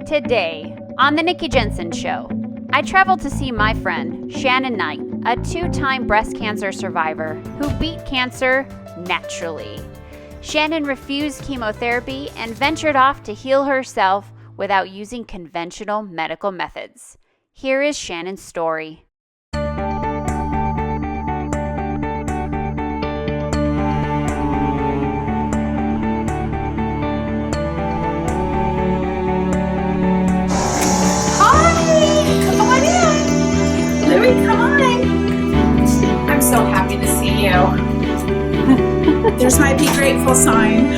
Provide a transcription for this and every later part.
Today, on The Nikki Jencen Show, I traveled to see my friend, Shannon Knight, a 2-time breast cancer survivor who beat cancer naturally. Shannon refused chemotherapy and ventured off to heal herself without using conventional medical methods. Here is Shannon's story. Come on. I'm so happy to see you. There's my be grateful sign.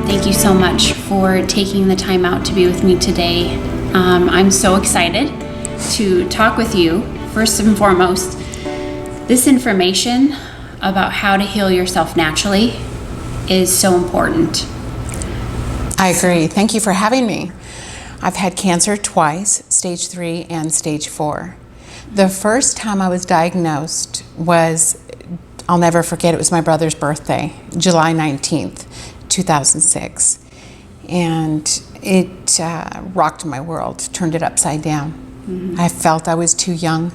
Thank you so much for taking the time out to be with me today. I'm so excited to talk with you. First and foremost, this information about how to heal yourself naturally is so important. I agree. Thank you for having me. I've had cancer twice, stage 3 and stage 4. The first time I was diagnosed was, I'll never forget, it was my brother's birthday, July 19th, 2006. And it rocked my world, turned it upside down. Mm-hmm. I felt I was too young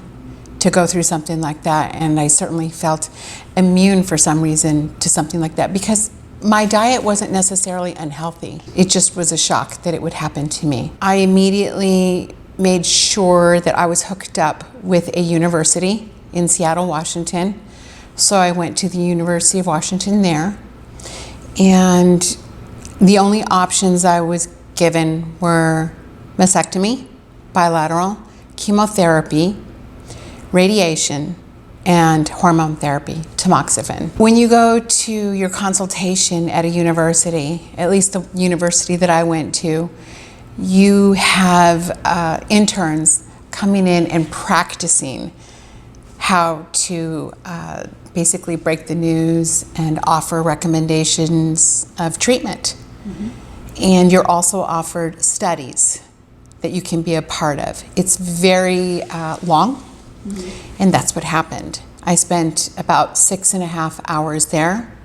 to go through something like that, and I certainly felt immune for some reason to something like that because my diet wasn't necessarily unhealthy. It just was a shock that it would happen to me. I immediately made sure that I was hooked up with a university in Seattle, Washington. So I went to the University of Washington there. And the only options I was given were mastectomy, bilateral, chemotherapy, radiation, and hormone therapy, tamoxifen. When you go to your consultation at a university, at least the university that I went to, you have interns coming in and practicing how to basically break the news and offer recommendations of treatment. Mm-hmm. And you're also offered studies that you can be a part of. It's very long. Mm-hmm. And that's what happened. I spent about 6.5 hours there,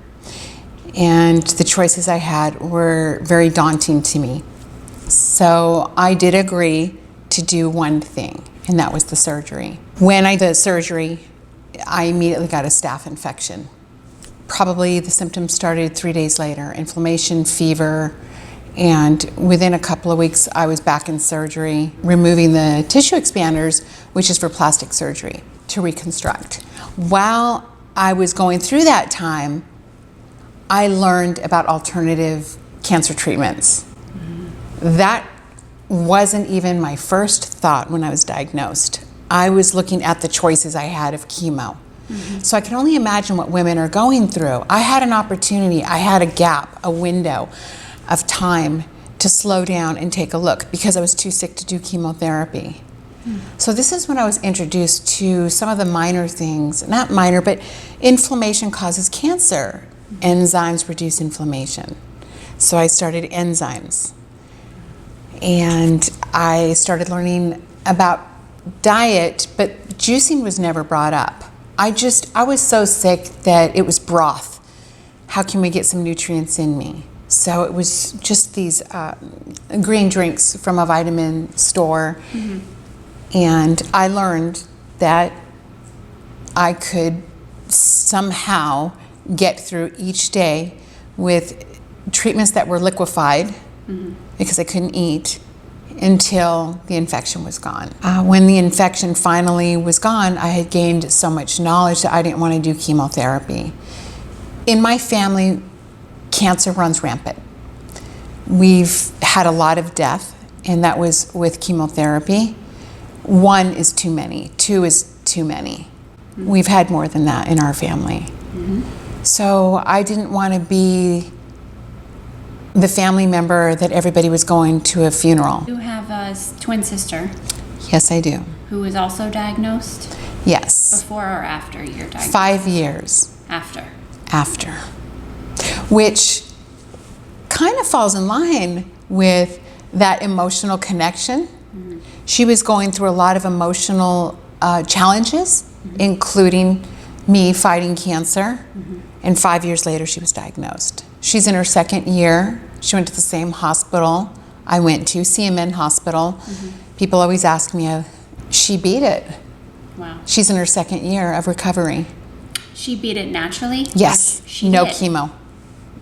and the choices I had were very daunting to me. So I did agree to do one thing, and that was the surgery. When I did the surgery, I immediately got a staph infection. Probably the symptoms started 3 days later, inflammation, fever, and within a couple of weeks, I was back in surgery, removing the tissue expanders, which is for plastic surgery, to reconstruct. While I was going through that time, I learned about alternative cancer treatments. Mm-hmm. That wasn't even my first thought when I was diagnosed. I was looking at the choices I had of chemo. Mm-hmm. So I can only imagine what women are going through. I had an opportunity, I had a gap, a window of time to slow down and take a look because I was too sick to do chemotherapy. So this is when I was introduced to some of the minor things, not minor, but inflammation causes cancer. Enzymes reduce inflammation. So I started enzymes. And I started learning about diet, but juicing was never brought up. I was so sick that it was broth. How can we get some nutrients in me? So it was just these green drinks from a vitamin store. Mm-hmm. And I learned that I could somehow get through each day with treatments that were liquefied, mm-hmm. because I couldn't eat, until the infection was gone. When the infection finally was gone, I had gained so much knowledge that I didn't want to do chemotherapy. In my family, cancer runs rampant. We've had a lot of death, and that was with chemotherapy. 1 is too many, 2 is too many. Mm-hmm. We've had more than that in our family. Mm-hmm. So I didn't want to be the family member that everybody was going to a funeral. You have a twin sister. Yes, I do. Who was also diagnosed? Yes. Before or after your diagnosis? 5 years. After. Which kind of falls in line with that emotional connection. Mm-hmm. She was going through a lot of emotional challenges, mm-hmm. including me fighting cancer. Mm-hmm. And 5 years later, she was diagnosed. She's in her second year She went to the same hospital I went to, CMN Hospital. People always ask me, she beat it. Wow. She's in her second year of recovery. She beat it naturally? Yes, She no did? chemo.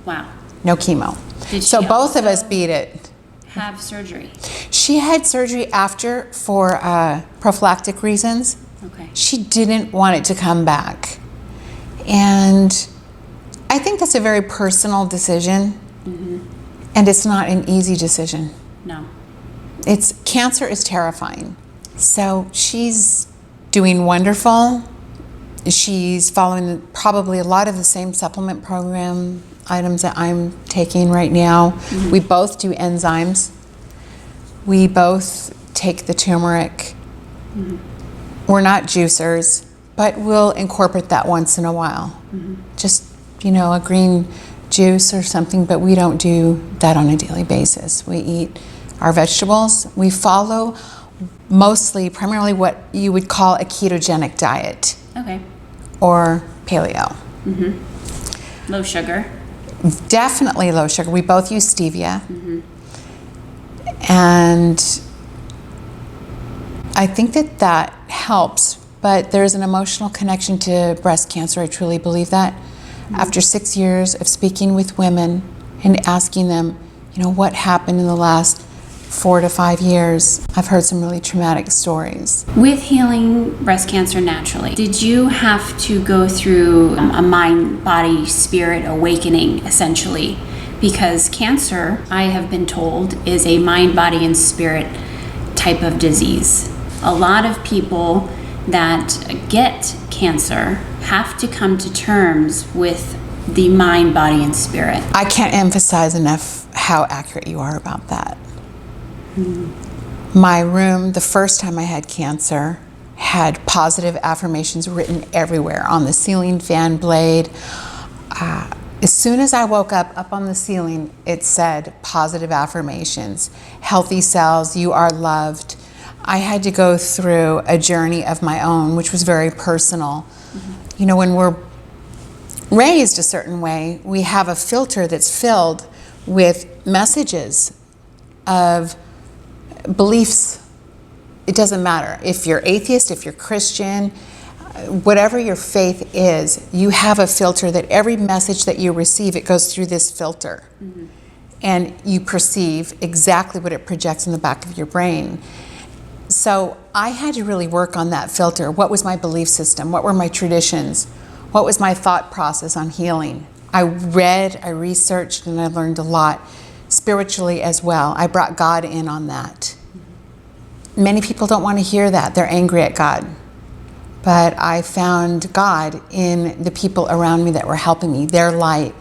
Wow. No chemo. Did So she both of us also beat it. have surgery? She had surgery after for prophylactic reasons. Okay. She didn't want it to come back. And I think that's a very personal decision. And it's not an easy decision. No. Cancer is terrifying. So she's doing wonderful. She's following probably a lot of the same supplement program items that I'm taking right now. We both do enzymes. We both take the turmeric. We're not juicers, but we'll incorporate that once in a while. Just, a green juice or something, but we don't do that on a daily basis. We eat our vegetables. We follow primarily what you would call a ketogenic diet. Okay. Or paleo. Low sugar. Definitely low sugar. We both use stevia. And I think that helps, but there's an emotional connection to breast cancer. I truly believe that. After 6 years of speaking with women and asking them, what happened in the last 4 to 5 years, I've heard some really traumatic stories. With healing breast cancer naturally, did you have to go through a mind, body, spirit awakening, essentially? Because cancer, I have been told, is a mind, body, and spirit type of disease. A lot of people that get cancer have to come to terms with the mind, body, and spirit. I can't emphasize enough how accurate you are about that. My room, the first time I had cancer, had positive affirmations written everywhere on the ceiling fan blade. As soon as I woke up on the ceiling, it said positive affirmations. Healthy cells, you are loved. I had to go through a journey of my own, which was very personal. When we're raised a certain way, we have a filter that's filled with messages of beliefs. It doesn't matter if you're atheist, if you're Christian, whatever your faith is, you have a filter that every message that you receive, it goes through this filter. And you perceive exactly what it projects in the back of your brain. So I had to really work on that filter. What was my belief system? What were my traditions? What was my thought process on healing? I read, I researched, and I learned a lot spiritually as well. I brought God in on that. Many people don't want to hear that. They're angry at God. But I found God in the people around me that were helping me. Their light,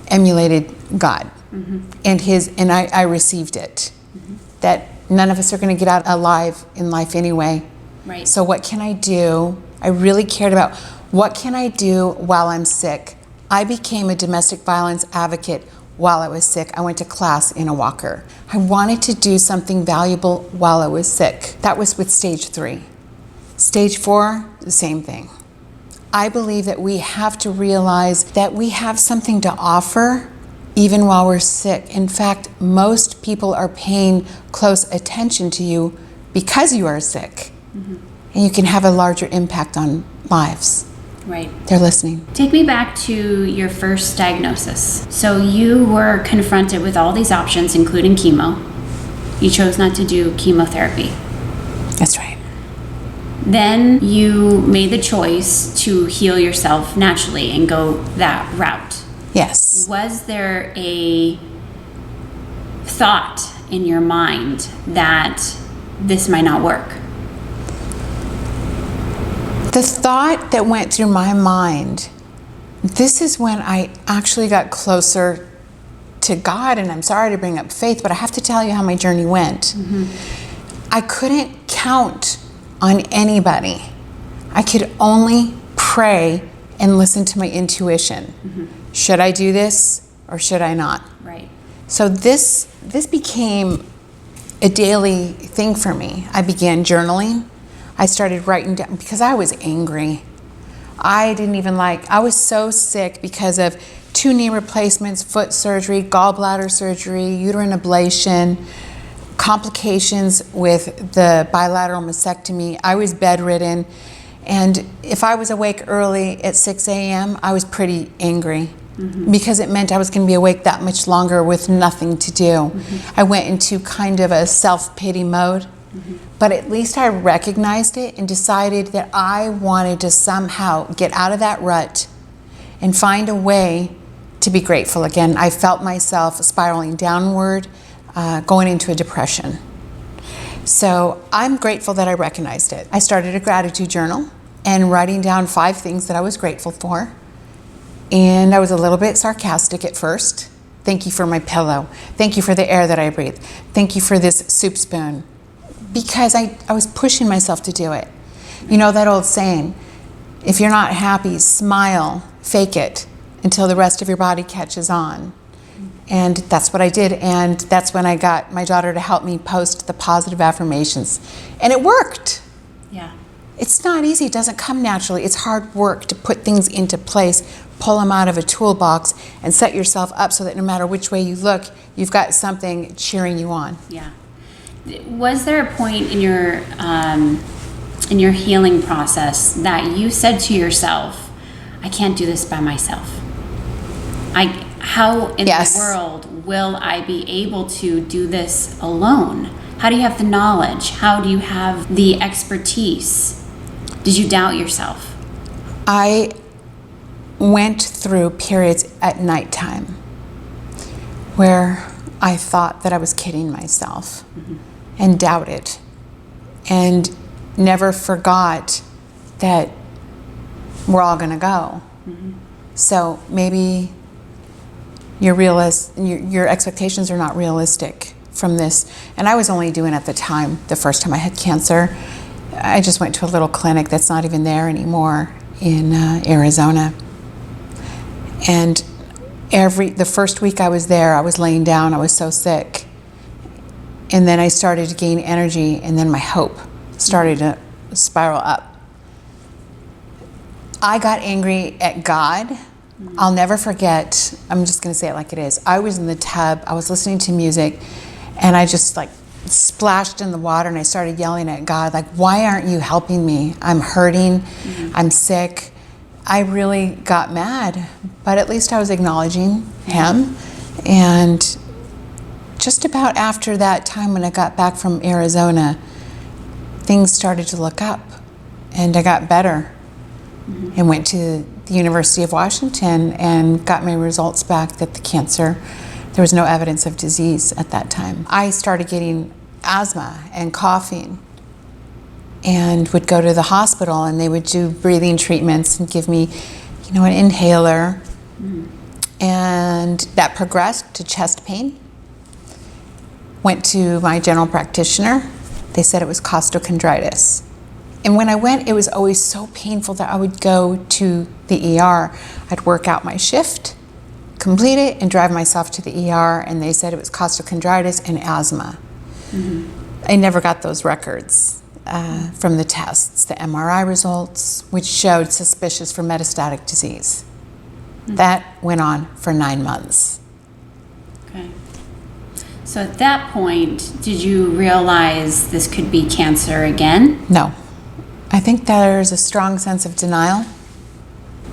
emulated God. And I received it. That none of us are going to get out alive in life anyway. Right. So what can I do? I really cared about what can I do while I'm sick. I became a domestic violence advocate while I was sick. I went to class in a walker. I wanted to do something valuable while I was sick. That was with stage 3. Stage 4, the same thing. I believe that we have to realize that we have something to offer even while we're sick. In fact, most people are paying close attention to you because you are sick. And you can have a larger impact on lives. Right. They're listening. Take me back to your first diagnosis. So you were confronted with all these options, including chemo. You chose not to do chemotherapy. That's right. Then you made the choice to heal yourself naturally and go that route. Yes. Was there a thought in your mind that this might not work? The thought that went through my mind, this is when I actually got closer to God, and I'm sorry to bring up faith, but I have to tell you how my journey went. I couldn't count on anybody. I could only pray and listen to my intuition. Should I do this or should I not? Right. So this became a daily thing for me. I began journaling. I started writing down because I was angry. I was so sick because of 2 knee replacements, foot surgery, gallbladder surgery, uterine ablation, complications with the bilateral mastectomy. I was bedridden, and if I was awake early at 6 a.m., I was pretty angry because it meant I was going to be awake that much longer with nothing to do. I went into kind of a self-pity mode, but at least I recognized it and decided that I wanted to somehow get out of that rut and find a way to be grateful again. I felt myself spiraling downward, going into a depression. So I'm grateful that I recognized it. I started a gratitude journal and writing down 5 things that I was grateful for. And I was a little bit sarcastic at first. Thank you for my pillow. Thank you for the air that I breathe. Thank you for this soup spoon. Because I was pushing myself to do it. You know that old saying, if you're not happy, smile, fake it until the rest of your body catches on. And that's what I did. And that's when I got my daughter to help me post the positive affirmations. And it worked. Yeah. It's not easy. It doesn't come naturally. It's hard work to put things into place, pull them out of a toolbox, and set yourself up so that no matter which way you look, you've got something cheering you on. Yeah. Was there a point in your healing process that you said to yourself, I can't do this by myself? How in Yes. the world will I be able to do this alone? How do you have the knowledge? How do you have the expertise? Did you doubt yourself? I went through periods at nighttime where I thought that I was kidding myself and doubted and never forgot that we're all going to go. So maybe your expectations are not realistic from this. And I was only doing at the time, the first time I had cancer, I just went to a little clinic that's not even there anymore in Arizona. And the first week I was there, I was laying down, I was so sick. And then I started to gain energy, and then my hope started to spiral up. I got angry at God. I'll never forget, I'm just going to say it like it is. I was in the tub, I was listening to music, and I just splashed in the water, and I started yelling at God, why aren't you helping me? I'm hurting, I'm sick. I really got mad, but at least I was acknowledging Him. And just about after that time when I got back from Arizona, things started to look up, and I got better. And went to the University of Washington and got my results back that the cancer, there was no evidence of disease at that time. I started getting asthma and coughing and would go to the hospital, and they would do breathing treatments and give me, an inhaler. And that progressed to chest pain. Went to my general practitioner. They said it was costochondritis. And when I went, it was always so painful that I would go to the ER. I'd work out my shift, complete it, and drive myself to the ER, and they said it was costochondritis and asthma. I never got those records from the tests, the MRI results, which showed suspicious for metastatic disease. That went on for 9 months. Okay. So at that point, did you realize this could be cancer again? No. I think there's a strong sense of denial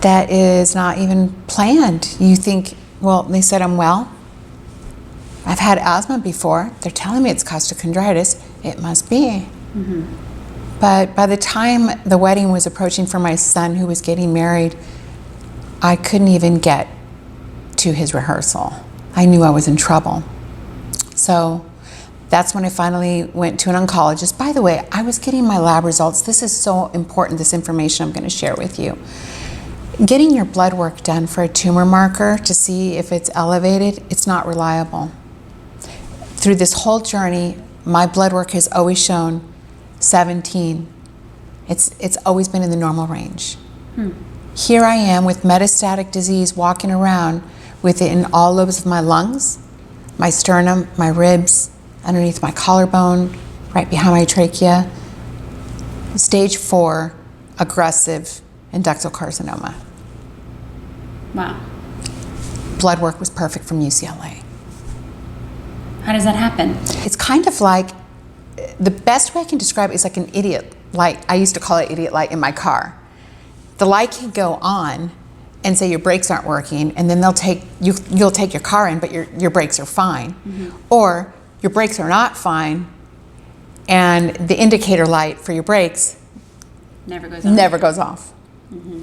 that is not even planned. You think, well, they said I'm well. I've had asthma before. They're telling me it's costochondritis. It must be. But by the time the wedding was approaching for my son, who was getting married, I couldn't even get to his rehearsal. I knew I was in trouble. So that's when I finally went to an oncologist. By the way, I was getting my lab results. This is so important, this information I'm going to share with you. Getting your blood work done for a tumor marker to see if it's elevated, it's not reliable. Through this whole journey, my blood work has always shown 17. It's always been in the normal range. Here I am with metastatic disease walking around with it in all lobes of my lungs, my sternum, my ribs, underneath my collarbone, right behind my trachea. Stage 4, aggressive ductal carcinoma. Wow. blood work was perfect from UCLA. How does that happen? It's kind of like, the best way I can describe it is like an idiot light. I used to call it idiot light in my car. The light can go on and say your brakes aren't working, and then you'll take your car in, but your brakes are fine. Or your brakes are not fine, and the indicator light for your brakes Never goes on. never goes off.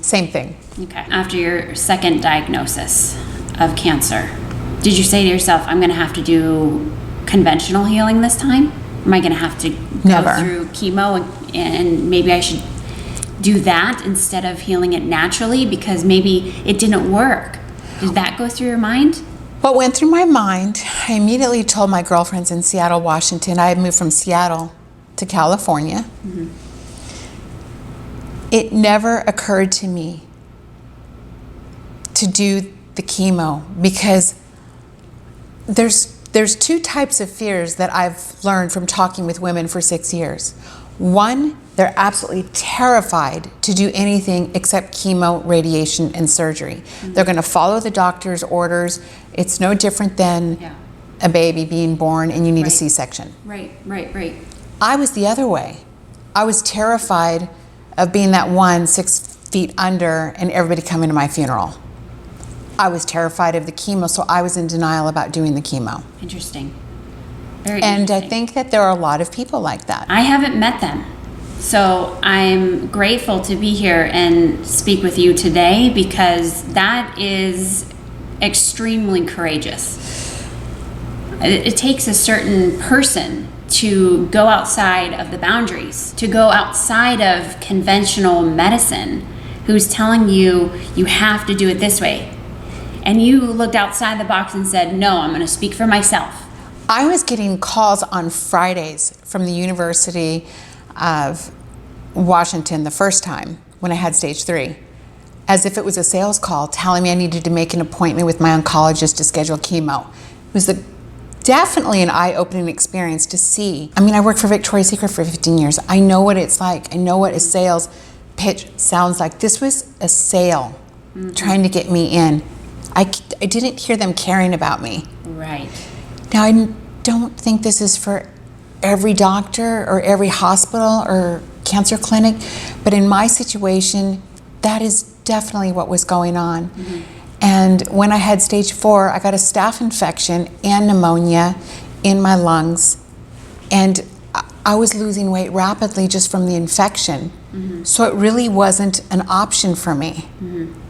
Same thing. Okay. After your second diagnosis of cancer, did you say to yourself, I'm going to have to do conventional healing this time? Am I going to have to Never. go through chemo and maybe I should do that instead of healing it naturally because maybe it didn't work? Did that go through your mind? What went through my mind, I immediately told my girlfriends in Seattle, Washington. I had moved from Seattle to California. It never occurred to me to do the chemo because there's two types of fears that I've learned from talking with women for 6 years. One, they're absolutely terrified to do anything except chemo, radiation, and surgery. They're going to follow the doctor's orders. It's no different than a baby being born and you need a C-section. Right. I was the other way. I was terrified of being that one 6 feet under and everybody coming to my funeral. I was terrified of the chemo, so I was in denial about doing the chemo. Interesting. Very And interesting. I think that there are a lot of people like that. I haven't met them. So I'm grateful to be here and speak with you today because that is extremely courageous. It takes a certain person to go outside of the boundaries, to go outside of conventional medicine, who's telling you you have to do it this way. And you looked outside the box and said, no, I'm going to speak for myself. I was getting calls on Fridays from the University of Washington the first time when I had stage 3, as if it was a sales call telling me I needed to make an appointment with my oncologist to schedule chemo. It was definitely an eye-opening experience to see. I mean, I worked for Victoria's Secret for 15 years. I know what it's like. I know what a sales pitch sounds like. This was a sale trying to get me in. I didn't hear them caring about me. Right. Now, I don't think this is for every doctor or every hospital or cancer clinic, but in my situation, that is definitely what was going on. And when I had stage 4, I got a staph infection and pneumonia in my lungs, and I was losing weight rapidly just from the infection. So it really wasn't an option for me.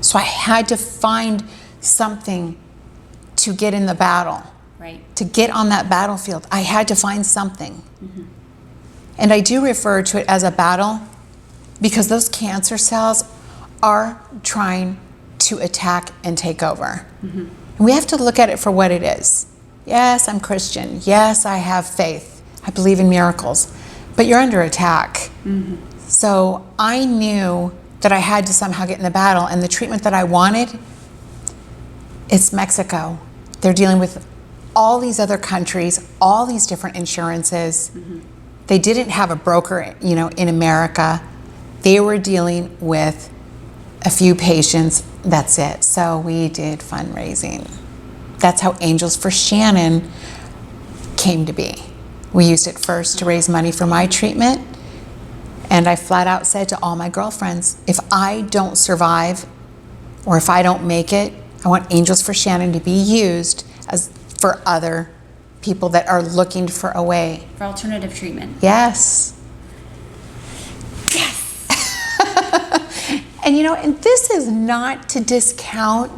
So I had to find something to get in the battle. Right. To get on that battlefield, I had to find something. And I do refer to it as a battle because those cancer cells are trying to attack and take over. And we have to look at it for what it is. Yes, I'm Christian. Yes, I have faith. I believe in miracles. But you're under attack. So I knew that I had to somehow get in the battle, and the treatment that I wanted, it's Mexico. They're dealing with all these other countries, all these different insurances. They didn't have a broker, in America. They were dealing with a few patients, that's it. So we did fundraising. That's how Angels for Shannon came to be. We used it first to raise money for my treatment, and I flat out said to all my girlfriends, if I don't survive or if I don't make it, I want Angels for Shannon to be used as for other people that are looking for a way. For alternative treatment. Yes. And and this is not to discount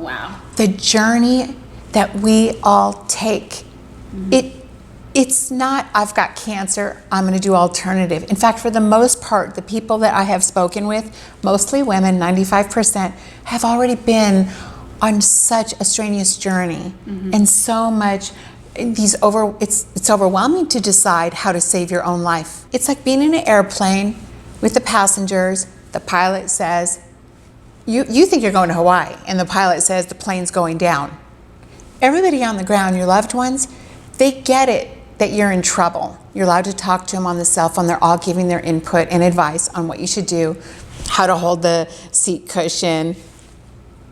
the journey that we all take. It's not, I've got cancer, I'm going to do alternative. In fact, for the most part, the people that I have spoken with, mostly women, 95%, have already been on such a strenuous journey and so much. It's overwhelming to decide how to save your own life. It's like being in an airplane with the passengers. The pilot says, you think you're going to Hawaii, and the pilot says the plane's going down. Everybody on the ground, your loved ones, they get it that you're in trouble. You're allowed to talk to them on the cell phone. They're all giving their input and advice on what you should do, how to hold the seat cushion.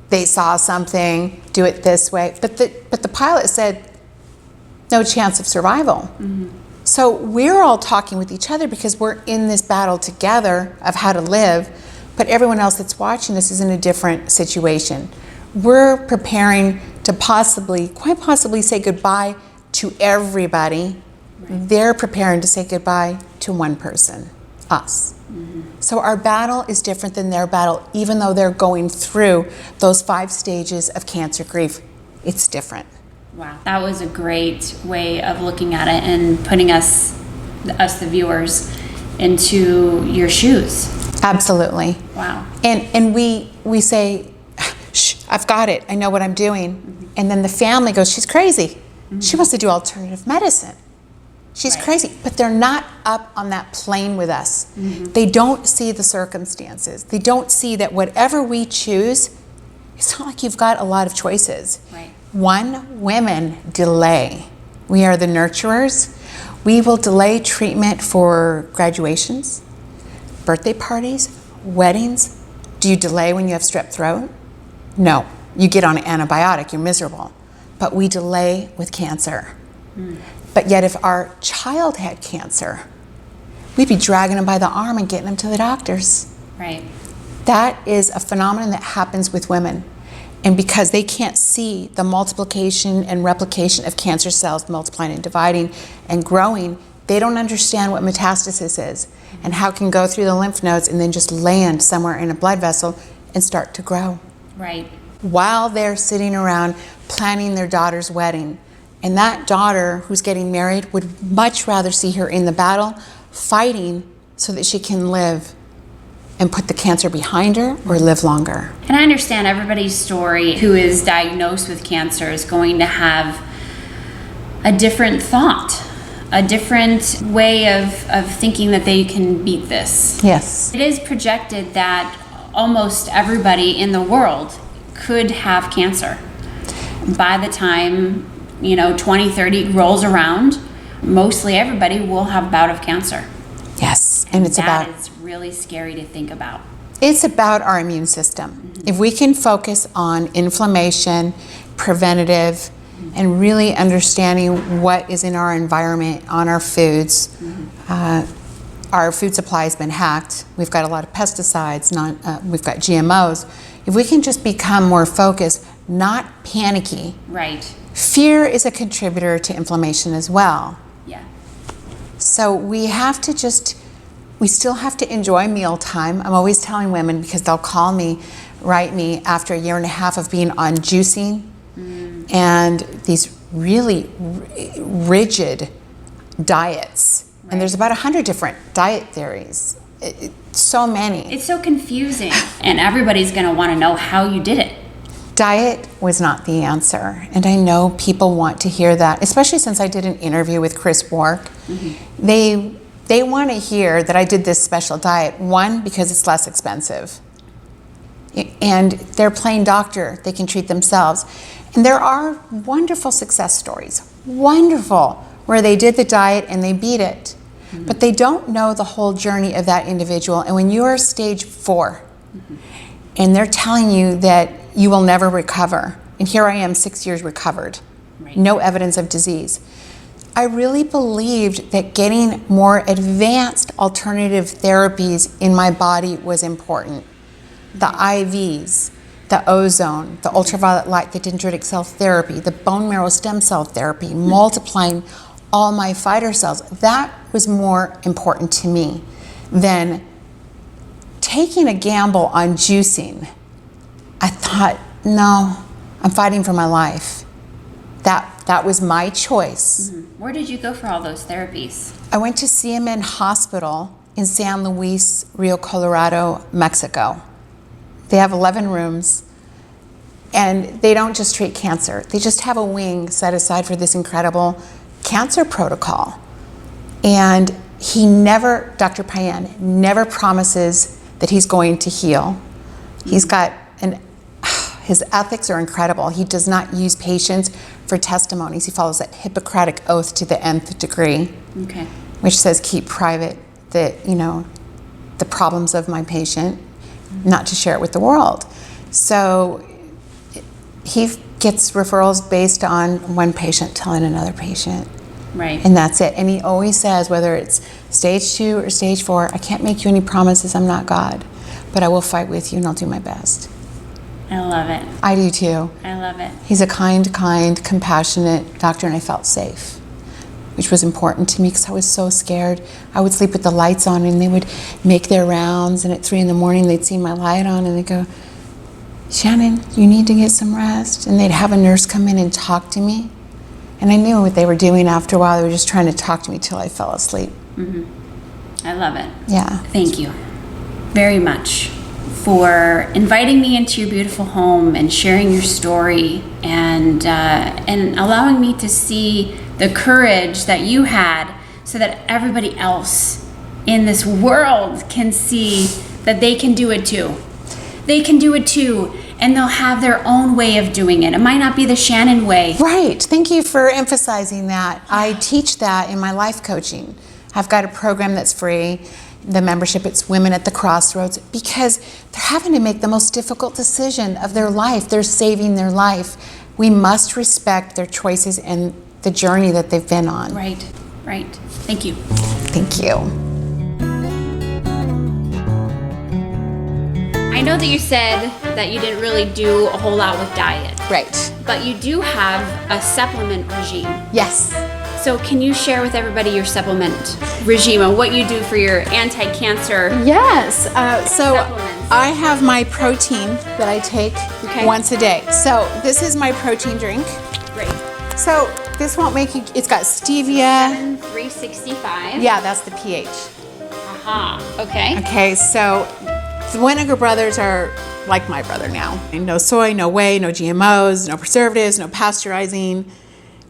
they saw something, do it this way. But the pilot said, no chance of survival. So we're all talking with each other because we're in this battle together of how to live, but everyone else that's watching us is in a different situation. We're preparing to quite possibly say goodbye to everybody. They're preparing to say goodbye to one person, us. So our battle is different than their battle, even though they're going through those 5 stages of cancer grief. It's different. Wow, that was a great way of looking at it and putting us the viewers, into your shoes. Absolutely. Wow. And we say, shh, I've got it. I know what I'm doing. And then the family goes, she's crazy. She wants to do alternative medicine. She's crazy. But they're not up on that plane with us. They don't see the circumstances. They don't see that whatever we choose, it's not like you've got a lot of choices. Right. Women delay. We are the nurturers. We will delay treatment for graduations, birthday parties, weddings. Do you delay when you have strep throat? No. You get on an antibiotic, you're miserable. But we delay with cancer. But yet if our child had cancer, we'd be dragging them by the arm and getting them to the doctors. Right. That is a phenomenon that happens with women. And because they can't see the multiplication and replication of cancer cells multiplying and dividing and growing, they don't understand what metastasis is and how it can go through the lymph nodes and then just land somewhere in a blood vessel and start to grow. Right. While they're sitting around planning their daughter's wedding. And that daughter who's getting married would much rather see her in the battle, fighting so that she can live and put the cancer behind her or live longer. And I understand everybody's story who is diagnosed with cancer is going to have a different thought, a different way of thinking that they can beat this. Yes. It is projected that almost everybody in the world could have cancer. By the time, 2030 rolls around, mostly everybody will have a bout of cancer. Yes, and it's That is really scary to think about. It's about our immune system. If we can focus on inflammation, preventative, and really understanding what is in our environment, on our foods. Our food supply has been hacked. We've got a lot of pesticides, we've got GMOs. If we can just become more focused, not panicky. Right. Fear is a contributor to inflammation as well. Yeah. So we still have to enjoy mealtime. I'm always telling women, because they'll call me, write me after a year and a half of being on juicing and these really rigid diets. Right. And there's about 100 different diet theories. So many. It's so confusing, and everybody's going to want to know how you did it. Diet was not the answer, and I know people want to hear that, especially since I did an interview with Chris Wark. They want to hear that I did this special diet, one, because it's less expensive, and they're plain doctor, they can treat themselves. And there are wonderful success stories, wonderful, where they did the diet and they beat it. But they don't know the whole journey of that individual. And when you're stage 4, and they're telling you that you will never recover, and here I am 6 years recovered, no evidence of disease. I really believed that getting more advanced alternative therapies in my body was important. The IVs, the ozone, the ultraviolet light, the dendritic cell therapy, the bone marrow stem cell therapy, multiplying all my fighter cells, that was more important to me than taking a gamble on juicing. I thought, no, I'm fighting for my life. That was my choice. Where did you go for all those therapies? I went to CMN Hospital in San Luis, Rio Colorado, Mexico. They have 11 rooms, and they don't just treat cancer. They just have a wing set aside for this incredible cancer protocol. And Dr. Payan never promises that he's going to heal. He's got his ethics are incredible. He does not use patients for testimonies. He follows that Hippocratic oath to the nth degree, which says keep private the problems of my patient, not to share it with the world. So he gets referrals based on one patient telling another patient. Right. And that's it. And he always says, whether it's stage 2 or stage 4, I can't make you any promises. I'm not God, but I will fight with you and I'll do my best. I love it. I do too. I love it. He's a kind, compassionate doctor, and I felt safe, which was important to me because I was so scared. I would sleep with the lights on, and they would make their rounds, and at 3 a.m. they'd see my light on, and they'd go, Shannon, you need to get some rest. And they'd have a nurse come in and talk to me. And I knew what they were doing after a while. They were just trying to talk to me till I fell asleep. I love it. Yeah. Thank you very much for inviting me into your beautiful home and sharing your story and allowing me to see the courage that you had so that everybody else in this world can see that they can do it too. They can do it too, and they'll have their own way of doing it. It might not be the Shannon way. Right. Thank you for emphasizing that. I teach that in my life coaching. I've got a program that's free. The membership, it's Women at the Crossroads, because they're having to make the most difficult decision of their life. They're saving their life. We must respect their choices and the journey that they've been on. Right. Thank you. Thank you. I know that you said that you didn't really do a whole lot with diet, Right. but you do have a supplement regime. Yes. So can you share with everybody your supplement regime and what you do for your anti-cancer? Yes. So Supplements. I have my protein that I take Okay. once a day. So this is my protein drink. Great. So this won't make you, it's got stevia. 365. Yeah, that's the pH. Aha. Okay. Okay, so the Winnegar brothers are like my brother now. No soy, no whey, no GMOs, no preservatives, no pasteurizing,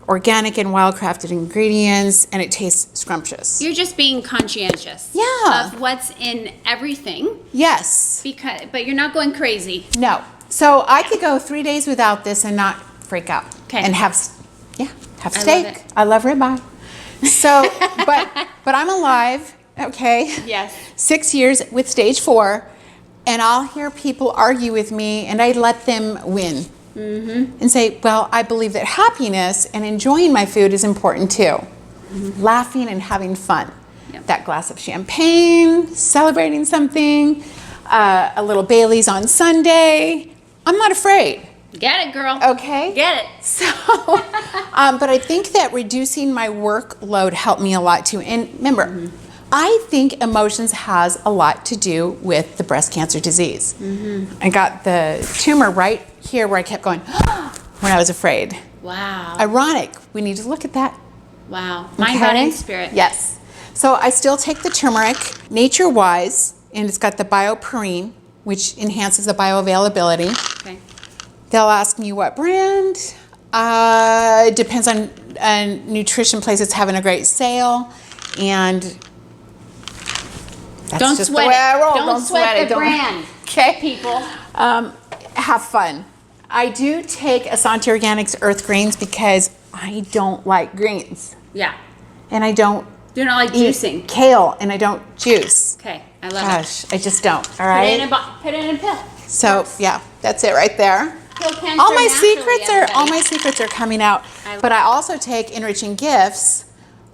organic and wild-crafted ingredients, and it tastes scrumptious. You're just being conscientious. Yeah. Of what's in everything, Yes. but you're not going crazy. No. So I could go 3 days without this and not freak out. Okay. And have I love steak. it. I love ribeye. So, but I'm alive, okay? Yes. 6 years with stage 4, and I'll hear people argue with me, and I let them win. And say, well, I believe that happiness and enjoying my food is important too. Laughing and having fun. Yep. That glass of champagne, celebrating something, a little Bailey's on Sunday. I'm not afraid. Get it, girl. Okay? Get it. So, but I think that reducing my workload helped me a lot too. And remember, I think emotions has a lot to do with the breast cancer disease. I got the tumor right here where I kept going when I was afraid. Wow. Ironic. We need to look at that. Wow. Mind, Okay? body, and spirit. Yes. So I still take the turmeric, nature-wise, and it's got the bioperine, which enhances the bioavailability. Okay. They'll ask me what brand. It depends on nutrition place that's having a great sale, and that's Don't just sweat the way it. I roll. Don't sweat the Don't- brand. Okay, People. have fun. I do take Asante Organics Earth Greens because I don't like greens, Yeah. and I don't Do not like eat juicing. kale, and I don't juice. Okay. I love it. Gosh, I just don't. All Put it in right. put it in a pill. So yeah, that's it right there. Kill cancer All my naturally, secrets everybody. are coming out. But I also take Enriching Gifts,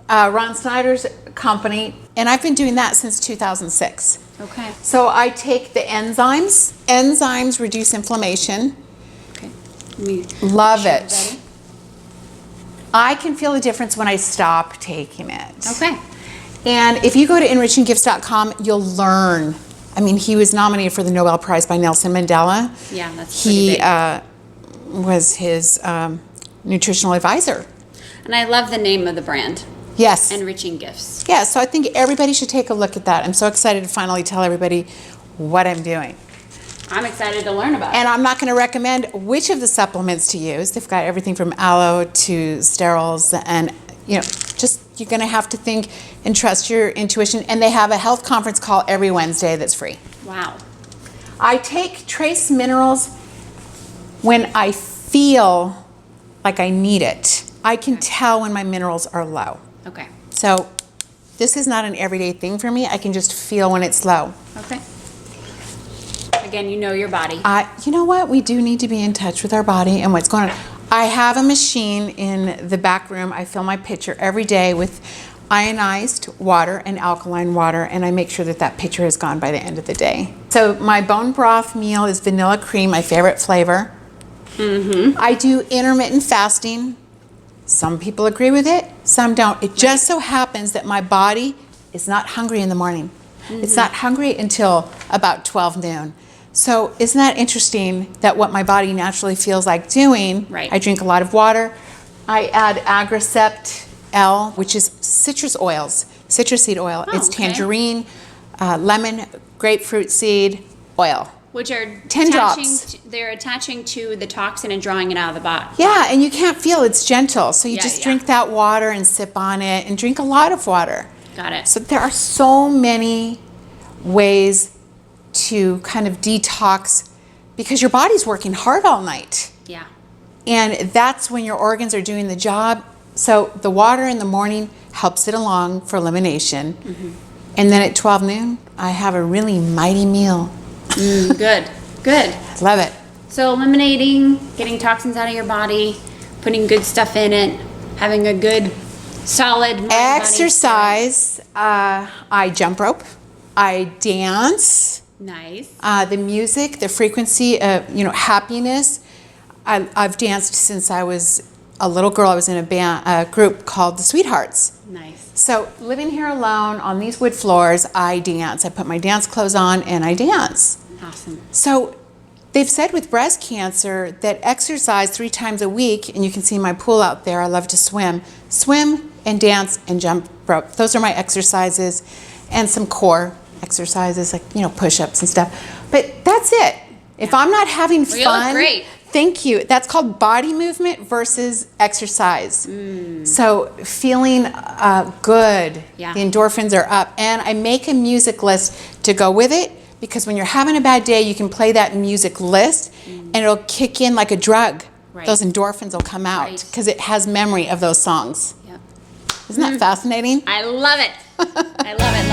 Ron Snyder's company, and I've been doing that since 2006. Okay. So I take the enzymes. Enzymes reduce inflammation. Okay. Let me Love show it. everybody. I can feel the difference when I stop taking it. Okay. And if you go to enrichinggifts.com, you'll learn. I mean, he was nominated for the Nobel Prize by Nelson Mandela. Yeah, that's pretty He big. was his nutritional advisor. And I love the name of the brand, Yes. Enriching Gifts. Yeah, so I think everybody should take a look at that. I'm so excited to finally tell everybody what I'm doing. I'm excited to learn about it. And I'm not going to recommend which of the supplements to use. They've got everything from aloe to sterols, and just you're going to have to think and trust your intuition. And they have a health conference call every Wednesday that's free. Wow. I take trace minerals when I feel like I need it. I can tell when my minerals are low. Okay. So this is not an everyday thing for me. I can just feel when it's low. Okay. Again, you know your body. You know what? We do need to be in touch with our body and what's going on. I have a machine in the back room. I fill my pitcher every day with ionized water and alkaline water, and I make sure that that pitcher is gone by the end of the day. So my bone broth meal is vanilla cream, my favorite flavor. I do intermittent fasting. Some people agree with it, some don't. It just so happens that my body is not hungry in the morning. It's not hungry until about 12 noon. So isn't that interesting that what my body naturally feels like doing, Right. I drink a lot of water. I add Agricept L, which is citrus oils, citrus seed oil. Oh, it's okay. tangerine, lemon, grapefruit seed oil. Which are 10 attaching drops. they're attaching to the toxin and drawing it out of the body. Yeah, and you can't feel it's gentle. So you Yeah, just yeah. drink that water and sip on it and drink a lot of water. Got it. So there are so many ways to kind of detox because your body's working hard all night. Yeah. And that's when your organs are doing the job. So the water in the morning helps it along for elimination. And then at 12 noon, I have a really mighty meal. Good. Love it. So eliminating, getting toxins out of your body, putting good stuff in it, having a good, solid mind, body, Exercise. I jump rope. I dance. Nice. The music, the frequency, happiness. I've danced since I was a little girl. I was in a group called the Sweethearts. Nice. So living here alone on these wood floors, I dance. I put my dance clothes on and I dance. Awesome. So they've said with breast cancer that exercise 3 times a week, and you can see my pool out there, I love to swim and dance and jump rope. Those are my exercises, and some core exercises like, push-ups and stuff. But that's it. If I'm not having Well, you look fun, great. thank you. That's called body movement versus exercise. So feeling good, Yeah. the endorphins are up, and I make a music list to go with it. Because when you're having a bad day, you can play that music list and it'll kick in like a drug. Right. Those endorphins will come out Right. because it has memory of those songs. Yep. Isn't that fascinating? I love it. I love it.